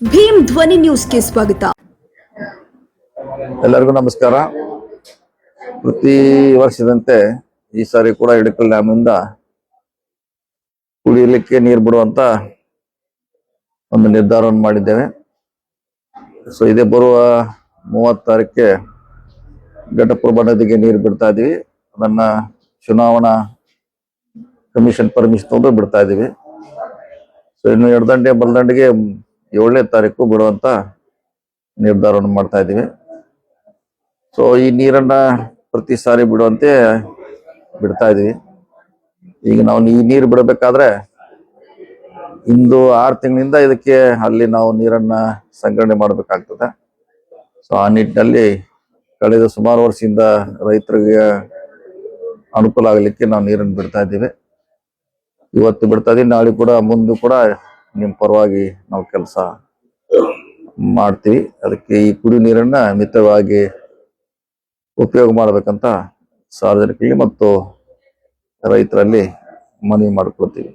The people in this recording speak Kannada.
ಭೀಮ್ ಧ್ವನಿ ನ್ಯೂಸ್ಗೆ ಸ್ವಾಗತ. ಎಲ್ಲರಿಗೂ ನಮಸ್ಕಾರ. ಪ್ರತಿ ವರ್ಷದಂತೆ ಈ ಸಾರಿ ಕೂಡ ಹಿಡಕಲ್ ಡ್ಯಾಮ್ ಇಂದ ಕುಡಿಯಲಿಕ್ಕೆ ನೀರು ಬಿಡುವಂತ ಒಂದು ನಿರ್ಧಾರವನ್ನು ಮಾಡಿದ್ದೇವೆ. ಸೊ ಇದೇ ಬರುವ 30 ತಾರೀಕಿಗೆ ಘಟಪ್ರಭಾ ನದಿಗೆ ನೀರು ಬಿಡ್ತಾ ಇದೀವಿ. ಅದನ್ನ ಚುನಾವಣಾ ಕಮಿಷನ್ ಪರ್ಮಿಷನ್ ತಗೊಂಡು ಬಿಡ್ತಾ ಇದೀವಿ. ಸೊ ಇನ್ನು ಎಡದಂಡೆ ಬಲದಂಡೆಗೆ 7ನೇ ತಾರೀಕು ಬಿಡುವಂತ ನಿರ್ಧಾರವನ್ನು ಮಾಡ್ತಾ ಇದೀವಿ. ಸೊ ಈ ನೀರನ್ನ ಪ್ರತಿ ಸಾರಿ ಬಿಡುವಂತೆ ಬಿಡ್ತಾ ಇದೀವಿ. ಈಗ ನಾವು ಈ ನೀರು ಬಿಡಬೇಕಾದ್ರೆ ಇಂದು 6 ತಿಂಗಳಿಂದ ಇದಕ್ಕೆ ಅಲ್ಲಿ ನಾವು ನೀರನ್ನ ಸಂಗ್ರಹಣೆ ಮಾಡಬೇಕಾಗ್ತದೆ. ಸೊ ಆ ನಿಟ್ಟಿನಲ್ಲಿ ಕಳೆದ ಸುಮಾರು ವರ್ಷದಿಂದ ರೈತರಿಗೆ ಅನುಕೂಲ ಆಗಲಿಕ್ಕೆ ನಾವು ನೀರನ್ನು ಬಿಡ್ತಾ ಇದ್ದೀವಿ. ಇವತ್ತು ಬಿಡ್ತಾ ಇದೀವಿ, ನಾಳೆ ಕೂಡ ಮುಂದೆ ಕೂಡ ನಿಮ್ಮ ಪರವಾಗಿ ನಾವು ಕೆಲಸ ಮಾಡ್ತೀವಿ. ಅದಕ್ಕೆ ಈ ಕುಡಿ ನೀರನ್ನ ಮಿತವಾಗಿ ಉಪಯೋಗ ಮಾಡಬೇಕಂತ ಸಾರ್ವಜನಿಕರಿಗೆ ಮತ್ತು ರೈತರಲ್ಲಿ ಮನವಿ ಮಾಡಿಕೊಳ್ತೀವಿ.